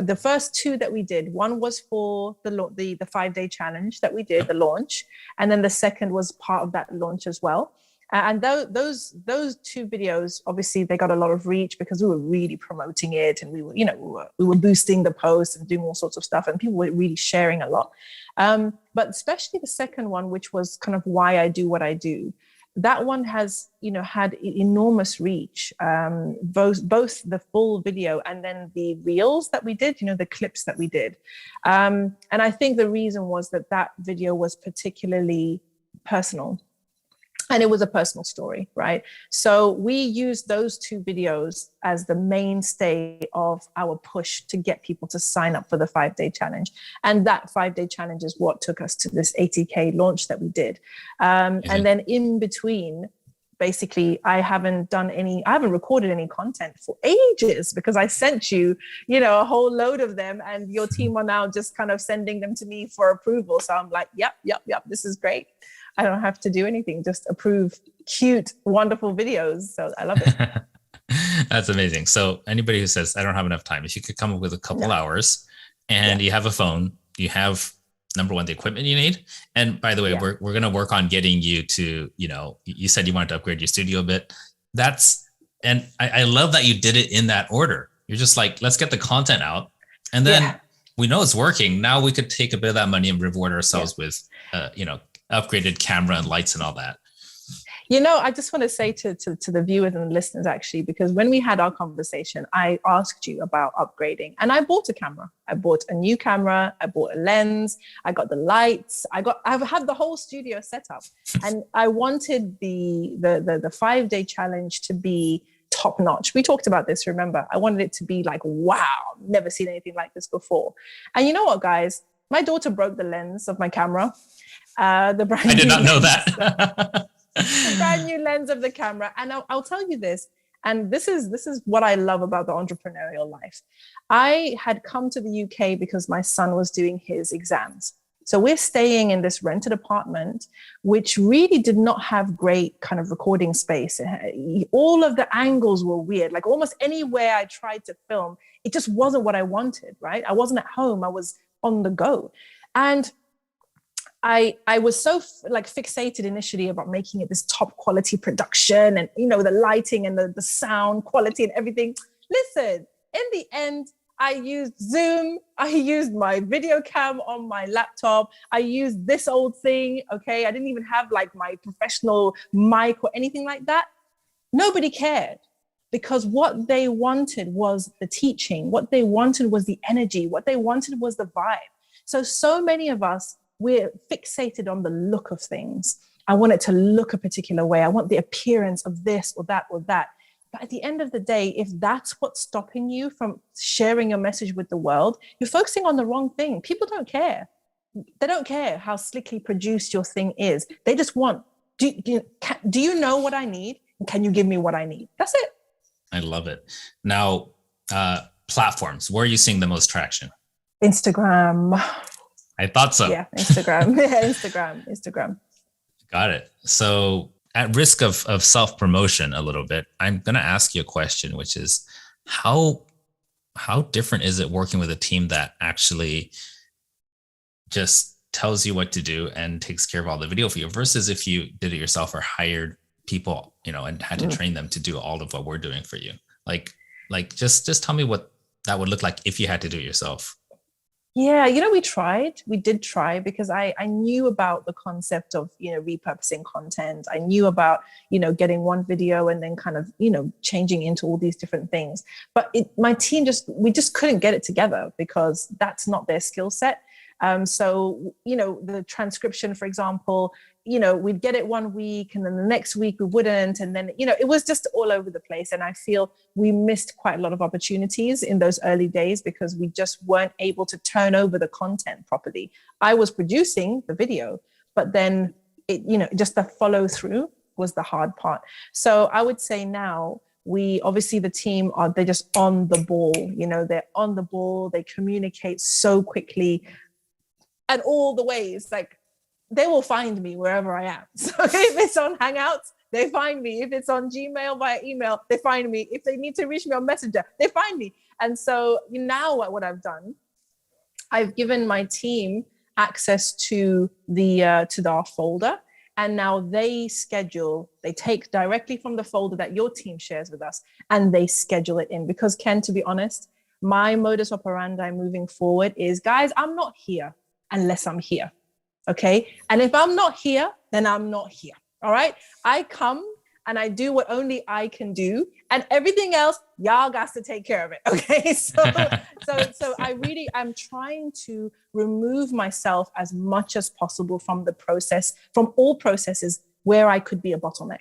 S1: the first 2 that we did, one was for the 5-day challenge that we did, the launch. And then the second was part of that launch as well. And those 2 videos, obviously they got a lot of reach because we were really promoting it, and we were boosting the posts and doing all sorts of stuff, and people were really sharing a lot. But especially the second one, which was kind of why I do what I do. That one has, had enormous reach, both the full video and then the reels that we did, the clips that we did. And I think the reason was that video was particularly personal. And it was a personal story, right? So we used those 2 videos as the mainstay of our push to get people to sign up for the 5-day challenge. And that 5-day challenge is what took us to this 80K launch that we did. And then in between, basically, I haven't recorded any content for ages because I sent you, a whole load of them, and your team are now just kind of sending them to me for approval. So I'm like, yep, this is great. I don't have to do anything, just approve cute, wonderful videos. So I love it.
S3: That's amazing. So anybody who says, I don't have enough time, if you could come up with a couple hours and you have a phone, you have number one, the equipment you need. And by the way, we're going to work on getting you to, you said you wanted to upgrade your studio a bit. And I love that you did it in that order. You're just like, let's get the content out. And then we know it's working. Now we could take a bit of that money and reward ourselves with, upgraded camera and lights and all that.
S1: I just want to say to the viewers and the listeners, actually, because when we had our conversation, I asked you about upgrading, and I bought a camera. I bought a new camera. I bought a lens. I got the lights. I've had the whole studio set up, and I wanted the 5-day challenge to be top notch. We talked about this, remember? I wanted it to be like, wow, never seen anything like this before. And you know what, guys? My daughter broke the lens of my camera. I did not know that. The brand new lens of the camera. And I'll tell you this, and this is what I love about the entrepreneurial life. I had come to the UK because my son was doing his exams. So we're staying in this rented apartment, which really did not have great kind of recording space. All of the angles were weird. Like almost anywhere I tried to film, it just wasn't what I wanted, right? I wasn't at home. I was on the go. And I was so fixated initially about making it this top quality production and, the lighting and the sound quality and everything. Listen, in the end, I used Zoom. I used my video cam on my laptop. I used this old thing. Okay. I didn't even have like my professional mic or anything like that. Nobody cared, because what they wanted was the teaching. What they wanted was the energy. What they wanted was the vibe. So many of us, we're fixated on the look of things. I want it to look a particular way. I want the appearance of this or that or that. But at the end of the day, if that's what's stopping you from sharing your message with the world, you're focusing on the wrong thing. People don't care. They don't care how slickly produced your thing is. They just want, do you know what I need? Can you give me what I need? That's it.
S3: I love it. Now, platforms, where are you seeing the most traction?
S1: Instagram.
S3: I thought so.
S1: Yeah, Instagram. Instagram.
S3: Got it. So at risk of self-promotion a little bit, I'm going to ask you a question, which is how different is it working with a team that actually just tells you what to do and takes care of all the video for you versus if you did it yourself or hired people, and had to train them to do all of what we're doing for you? Like just tell me what that would look like if you had to do it yourself.
S1: Yeah, we did try, because I knew about the concept of, repurposing content. I knew about, getting one video and then kind of, changing into all these different things. But my team we just couldn't get it together because that's not their skill set. So, the transcription, for example, we'd get it one week and then the next week we wouldn't. And then, it was just all over the place. And I feel we missed quite a lot of opportunities in those early days because we just weren't able to turn over the content properly. I was producing the video, but then just the follow through was the hard part. So I would say now, the team they're just on the ball, they're on the ball, they communicate so quickly and all the ways, like they will find me wherever I am. So if it's on Hangouts, they find me. If it's on Gmail via email, they find me. If they need to reach me on Messenger, they find me. And so now what I've done, I've given my team access to our folder. And now they take directly from the folder that your team shares with us, and they schedule it in. Because Ken, to be honest, my modus operandi moving forward is, guys, I'm not here unless I'm here. Okay. And if I'm not here, then I'm not here. All right. I come and I do what only I can do, and everything else, y'all got to take care of it. Okay. So I'm trying to remove myself as much as possible from the process, from all processes where I could be a bottleneck.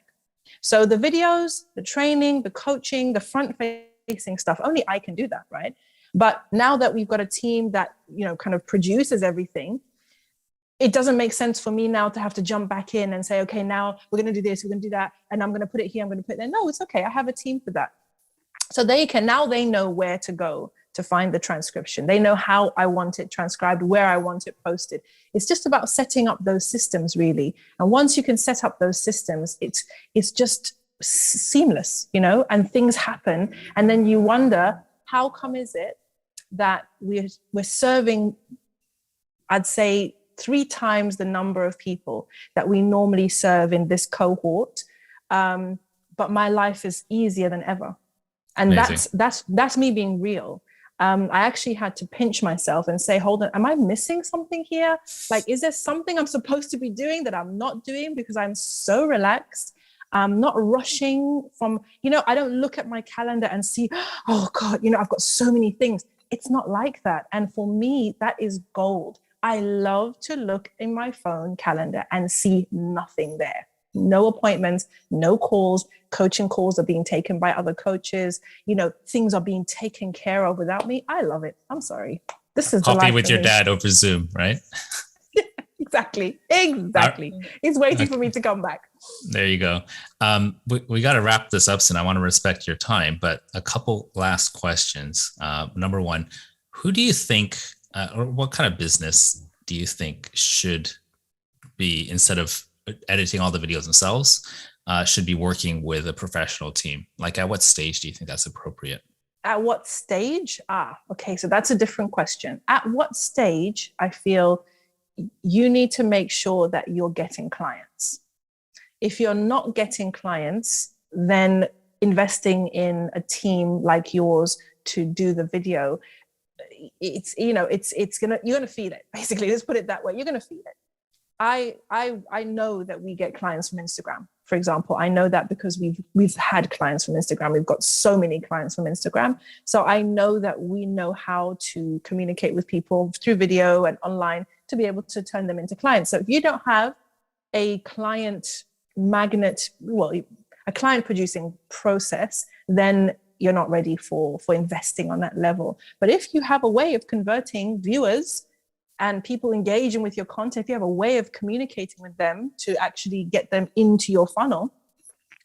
S1: So the videos, the training, the coaching, the front facing stuff, only I can do that. Right. But now that we've got a team that, kind of produces everything, it doesn't make sense for me now to have to jump back in and say, okay, now we're going to do this, we're going to do that, and I'm going to put it here, I'm going to put it there. No, it's okay. I have a team for that. So they know where to go to find the transcription. They know how I want it transcribed, where I want it posted. It's just about setting up those systems, really. And once you can set up those systems, it's just seamless, and things happen. And then you wonder, how come is it that we're serving, I'd say, 3 times the number of people that we normally serve in this cohort. But my life is easier than ever. And that's me being real. I actually had to pinch myself and say, hold on, am I missing something here? Like, is there something I'm supposed to be doing that I'm not doing because I'm so relaxed? I'm not rushing from, I don't look at my calendar and see, oh God, I've got so many things. It's not like that. And for me, that is gold. I love to look in my phone calendar and see nothing there. No appointments, no calls, coaching calls are being taken by other coaches. Things are being taken care of without me. I love it. I'm sorry. This is
S3: coffee with your dad over Zoom, right?
S1: Exactly. He's waiting for me to come back.
S3: There you go. We got to wrap this up soon. I want to respect your time, but a couple last questions. Number one, who do you think, or what kind of business do you think should be, instead of editing all the videos themselves, should be working with a professional team? Like, at what stage do you think that's appropriate?
S1: At what stage? Okay. So that's a different question. At what stage I feel you need to make sure that you're getting clients. If you're not getting clients, then investing in a team like yours to do the video, you're gonna feed it. Basically, let's put it that way. You're gonna feed it. I know that we get clients from Instagram, for example. I know that because we've had clients from Instagram. We've got so many clients from Instagram. So I know that we know how to communicate with people through video and online to be able to turn them into clients. So if you don't have a client magnet, a client producing process, then you're not ready for investing on that level. But if you have a way of converting viewers and people engaging with your content, if you have a way of communicating with them to actually get them into your funnel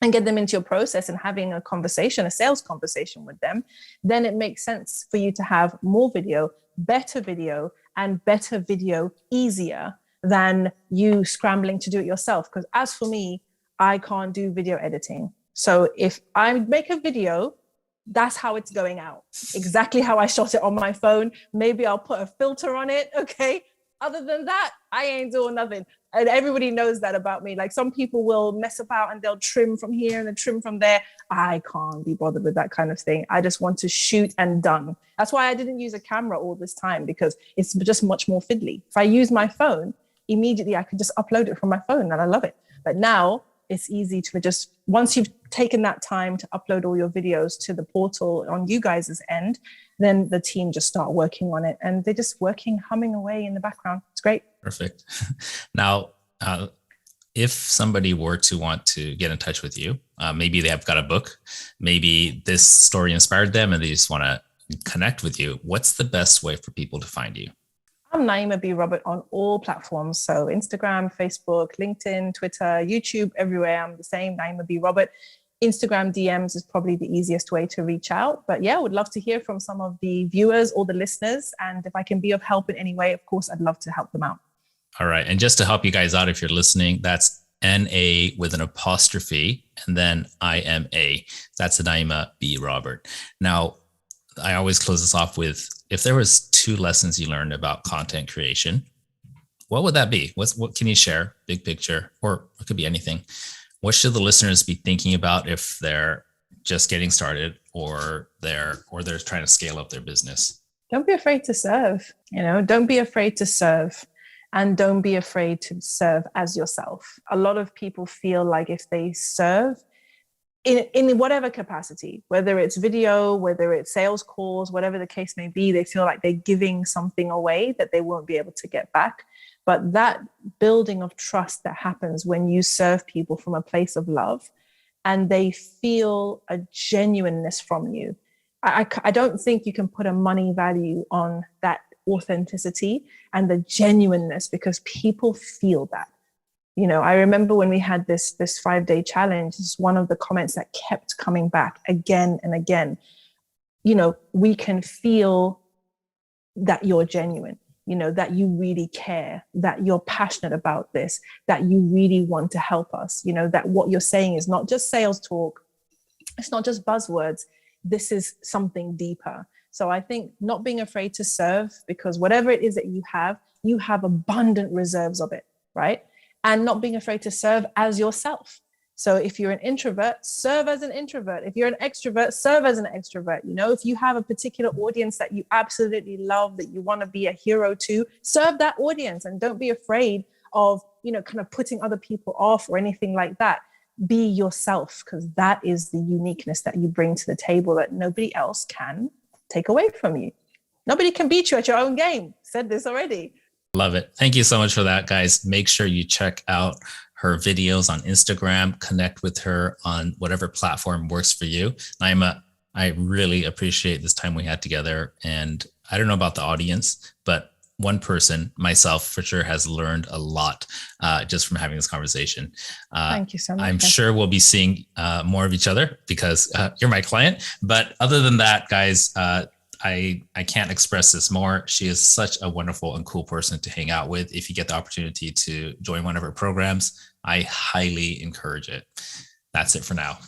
S1: and get them into your process and having a conversation, a sales conversation with them, then it makes sense for you to have more video, and better video easier than you scrambling to do it yourself. Because as for me, I can't do video editing. So if I make a video, that's how it's going out. Exactly how I shot it on my phone. Maybe I'll put a filter on it. Okay. Other than that, I ain't doing nothing. And everybody knows that about me. Like, some people will mess about and they'll trim from here and then trim from there. I can't be bothered with that kind of thing. I just want to shoot and done. That's why I didn't use a camera all this time, because it's just much more fiddly. If I use my phone, immediately I could just upload it from my phone and I love it. But now it's easy to just, once you've taken that time to upload all your videos to the portal on you guys' end, then the team just start working on it and they're just humming away in the background. It's great.
S3: Perfect. Now, if somebody were to want to get in touch with you, maybe they have got a book, maybe this story inspired them and they just want to connect with you, what's the best way for people to find you?
S1: I'm Naima B. Robert on all platforms. So Instagram, Facebook, LinkedIn, Twitter, YouTube, everywhere. I'm the same, Naima B. Robert. Instagram DMs is probably the easiest way to reach out. But yeah, I would love to hear from some of the viewers or the listeners. And if I can be of help in any way, of course, I'd love to help them out.
S3: All right. And just to help you guys out, if you're listening, that's N-A with an apostrophe and then I-M-A. That's Naima B. Robert. Now, I always close this off with, if there was 2 lessons you learned about content creation, what would that be? What can you share? Big picture, or it could be anything. What should the listeners be thinking about if they're just getting started or they're trying to scale up their business?
S1: Don't be afraid to serve. Don't be afraid to serve, and don't be afraid to serve as yourself. A lot of people feel like if they serve in whatever capacity, whether it's video, whether it's sales calls, whatever the case may be, they feel like they're giving something away that they won't be able to get back. But that building of trust that happens when you serve people from a place of love and they feel a genuineness from you. I don't think you can put a money value on that authenticity and the genuineness, because people feel that. I remember when we had this 5-day challenge, this is one of the comments that kept coming back again and again. We can feel that you're genuine, that you really care, that you're passionate about this, that you really want to help us, that what you're saying is not just sales talk. It's not just buzzwords. This is something deeper. So I think not being afraid to serve, because whatever it is that you have, you have abundant reserves of it, right? And not being afraid to serve as yourself. So if you're an introvert, serve as an introvert. If you're an extrovert, serve as an extrovert. You know, if you have a particular audience that you absolutely love, that you want to be a hero to, serve that audience, and don't be afraid of, you know, kind of putting other people off or anything like that. Be yourself, because that is the uniqueness that you bring to the table that nobody else can take away from you. Nobody can beat you at your own game. Said this already.
S3: Love it. Thank you so much for that, guys. Make sure you check out her videos on Instagram, connect with her on whatever platform works for you. Naima, I really appreciate this time we had together. And I don't know about the audience, but one person, myself, for sure, has learned a lot just from having this conversation.
S1: Thank you so much.
S3: I'm sure we'll be seeing more of each other because you're my client. But other than that, guys, I can't express this more. She is such a wonderful and cool person to hang out with. If you get the opportunity to join one of her programs, I highly encourage it. That's it for now.